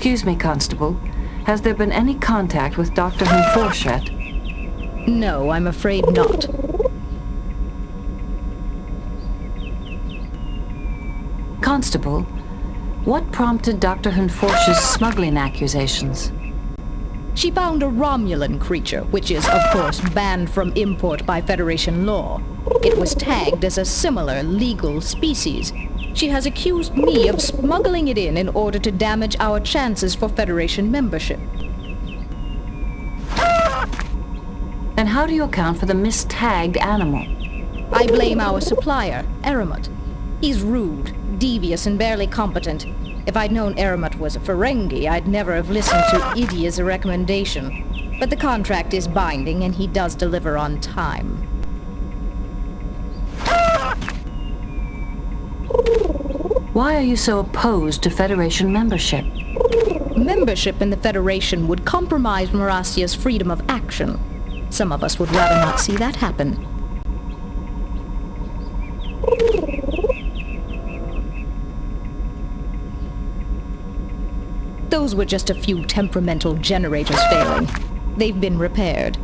Excuse me, Constable. Has there been any contact with Dr. Hunforshett? No, I'm afraid not. Constable, what prompted Dr. Hunforsh's smuggling accusations? She found a Romulan creature, which is, of course, banned from import by Federation law. It was tagged as a similar legal species. She has accused me of smuggling it in order to damage our chances for Federation membership. Then how do you account for the mistagged animal? I blame our supplier, Eramut. He's rude, devious, and barely competent. If I'd known Eramut was a Ferengi, I'd never have listened to Idia's recommendation. But the contract is binding, and he does deliver on time. Why are you so opposed to Federation membership? Membership in the Federation would compromise Marasia's freedom of action. Some of us would rather not see that happen. Those were just a few temperamental generators failing. They've been repaired.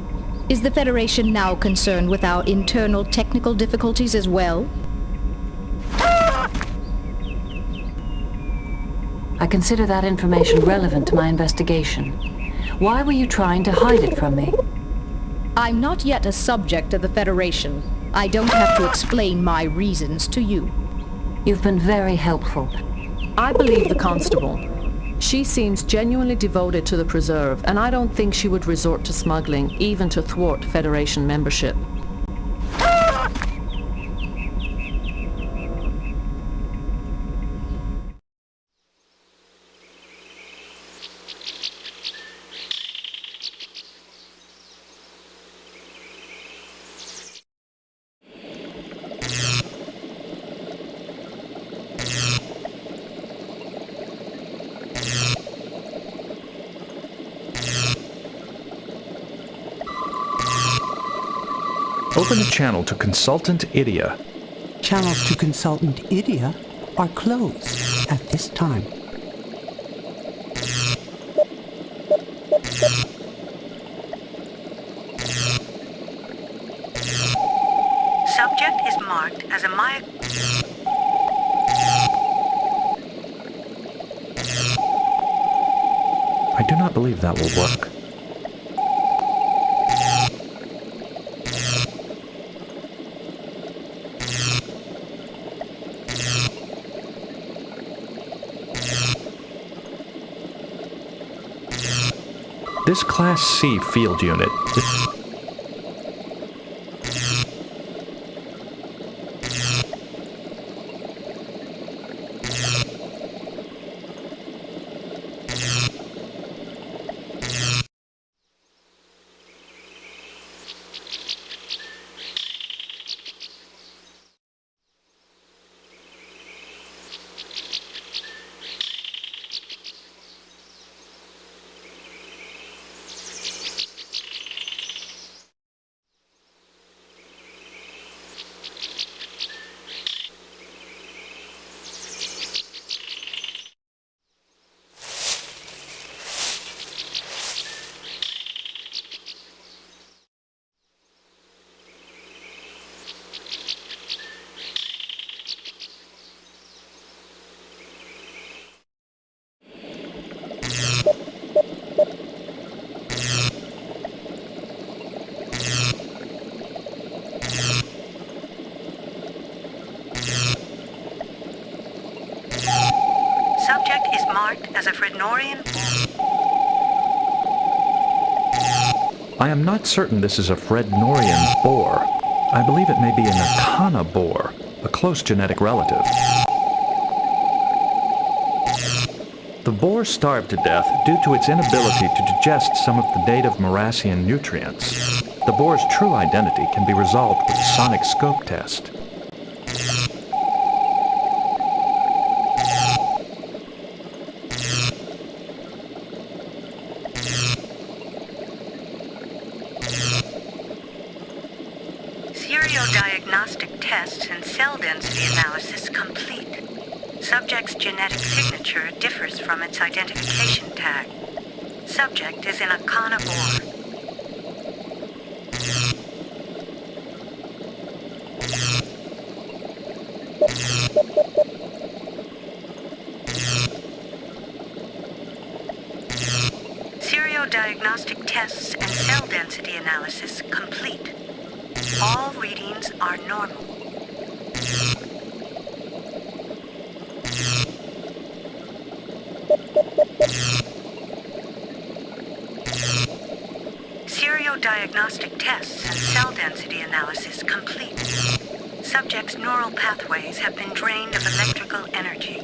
Is the Federation now concerned with our internal technical difficulties as well? I consider that information relevant to my investigation. Why were you trying to hide it from me? I'm not yet a subject of the Federation. I don't have to explain my reasons to you. You've been very helpful. I believe the Constable. She seems genuinely devoted to the Preserve, and I don't think she would resort to smuggling, even to thwart Federation membership. Open a channel to Consultant Idia. Channels to Consultant Idia are closed at this time. Subject is marked as a Maya... I do not believe that will work. This Class C field unit... Subject is marked as a Frednorian... I am not certain this is a Frednorian boar. I believe it may be an Akana boar, a close genetic relative. The boar starved to death due to its inability to digest some of the native Marasian nutrients. The boar's true identity can be resolved with a sonic scope test. Seriodiagnostic tests and cell density analysis complete. Subject's genetic signature differs from its identification tag. Subject is in a carnivore. Diagnostic tests and cell density analysis complete. All readings are normal. Diagnostic tests and cell density analysis complete. Subject's neural pathways have been drained of electrical energy.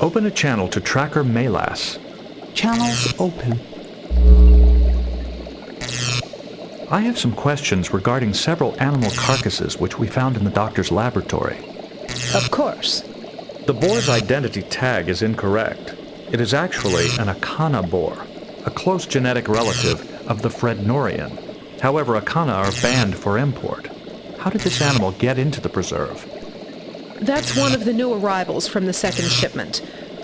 Open a channel to Tracker Melas. Channels open. I have some questions regarding several animal carcasses which we found in the doctor's laboratory. Of course. The boar's identity tag is incorrect. It is actually an Akana boar, a close genetic relative of the Frednorian. However, Akana are banned for import. How did this animal get into the preserve? That's one of the new arrivals from the second shipment.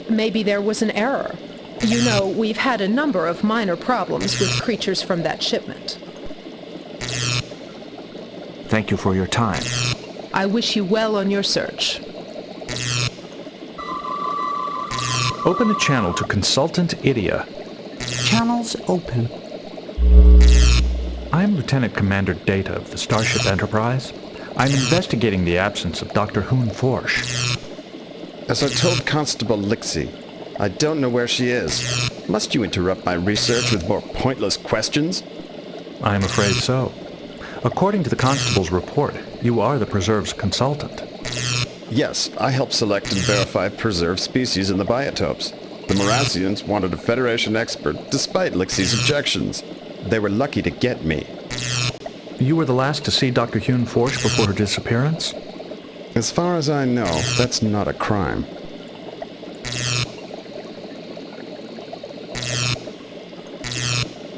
Maybe there was an error. You know, we've had a number of minor problems with creatures from that shipment. Thank you for your time. I wish you well on your search. Open a channel to Consultant Idia. Channels open. I am Lieutenant Commander Data of the Starship Enterprise. I'm investigating the absence of Dr. Hoon Forsh. As I told Constable Lixie, I don't know where she is. Must you interrupt my research with more pointless questions? I am afraid so. According to the Constable's report, you are the Preserve's consultant. Yes, I help select and verify preserved species in the biotopes. The Marassians wanted a Federation expert despite Lixie's objections. They were lucky to get me. You were the last to see Dr. Hoon Forsh before her disappearance? As far as I know, that's not a crime.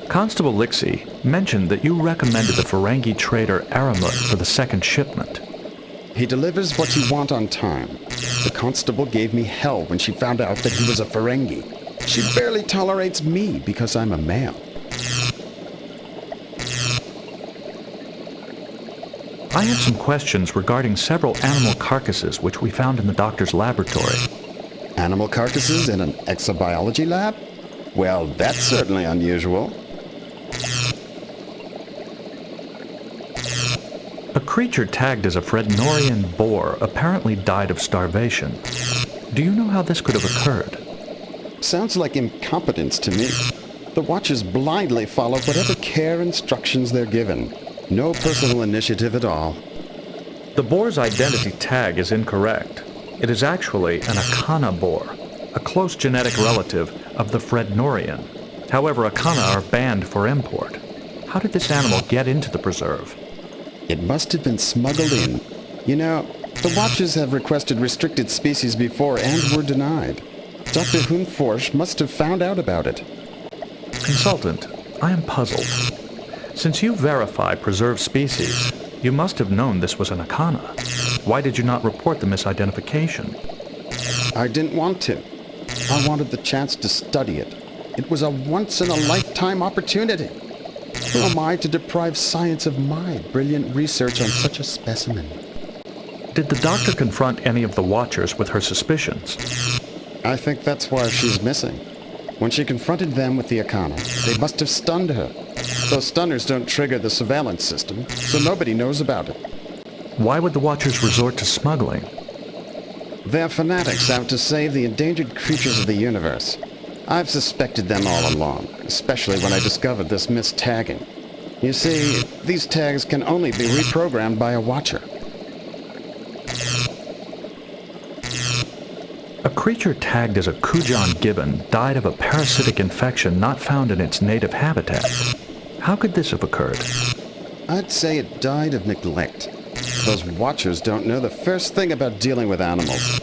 Constable Lixie mentioned that you recommended the Ferengi trader Aramut for the second shipment. He delivers what you want on time. The constable gave me hell when she found out that he was a Ferengi. She barely tolerates me because I'm a male. I have some questions regarding several animal carcasses which we found in the doctor's laboratory. Animal carcasses in an exobiology lab? Well, that's certainly unusual. A creature tagged as a Frednorian boar apparently died of starvation. Do you know how this could have occurred? Sounds like incompetence to me. The Watchers blindly follow whatever care instructions they're given. No personal initiative at all. The boar's identity tag is incorrect. It is actually an Akana boar, a close genetic relative of the Frednorian. However, Akana are banned for import. How did this animal get into the preserve? It must have been smuggled in. You know, the Watchers have requested restricted species before and were denied. Dr. Hoon Forsh must have found out about it. Consultant, I am puzzled. Since you verify preserved species, you must have known this was an Akana. Why did you not report the misidentification? I didn't want to. I wanted the chance to study it. It was a once-in-a-lifetime opportunity. Who am I to deprive science of my brilliant research on such a specimen? Did the doctor confront any of the Watchers with her suspicions? I think that's why she's missing. When she confronted them with the Akana, they must have stunned her. Those stunners don't trigger the surveillance system, so nobody knows about it. Why would the Watchers resort to smuggling? They're fanatics out to save the endangered creatures of the universe. I've suspected them all along, especially when I discovered this mistagging. You see, these tags can only be reprogrammed by a Watcher. A creature tagged as a Kujan gibbon died of a parasitic infection not found in its native habitat. How could this have occurred? I'd say it died of neglect. Those Watchers don't know the first thing about dealing with animals.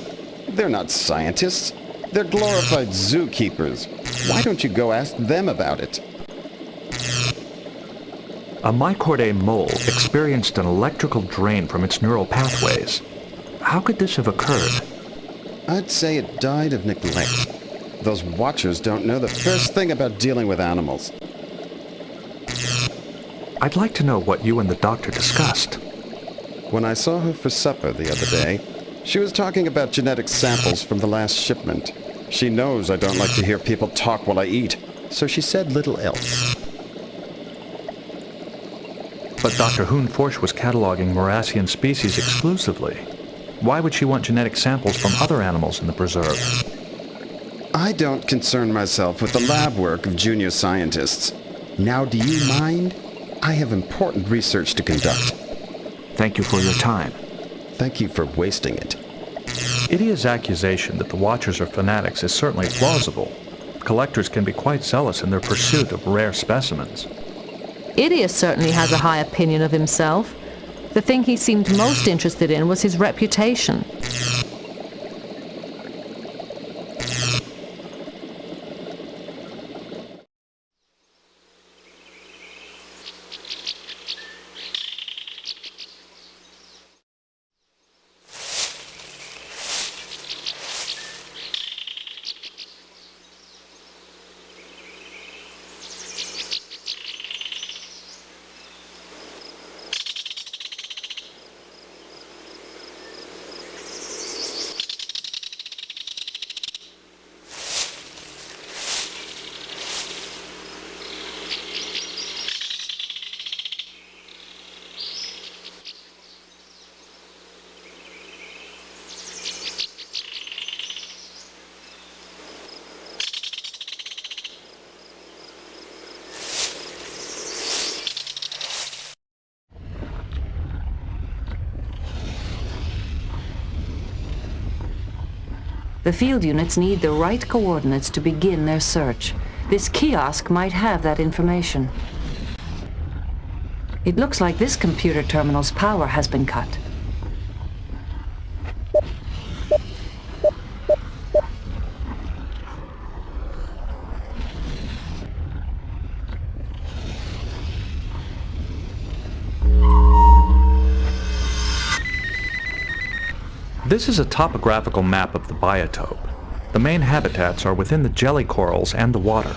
They're not scientists. They're glorified zookeepers. Why don't you go ask them about it? A mycorrhizae mole experienced an electrical drain from its neural pathways. How could this have occurred? I'd say it died of neglect. Those watchers don't know the first thing about dealing with animals. I'd like to know what you and the doctor discussed. When I saw her for supper the other day, she was talking about genetic samples from the last shipment. She knows I don't like to hear people talk while I eat, so she said little else. But Dr. Hoon-Forsch was cataloging Morassian species exclusively. Why would she want genetic samples from other animals in the preserve? I don't concern myself with the lab work of junior scientists. Now, do you mind? I have important research to conduct. Thank you for your time. Thank you for wasting it. Idia's accusation that the Watchers are fanatics is certainly plausible. Collectors can be quite zealous in their pursuit of rare specimens. Idia certainly has a high opinion of himself. The thing he seemed most interested in was his reputation. The field units need the right coordinates to begin their search. This kiosk might have that information. It looks like this computer terminal's power has been cut. This is a topographical map of the biotope. The main habitats are within the jelly corals and the water.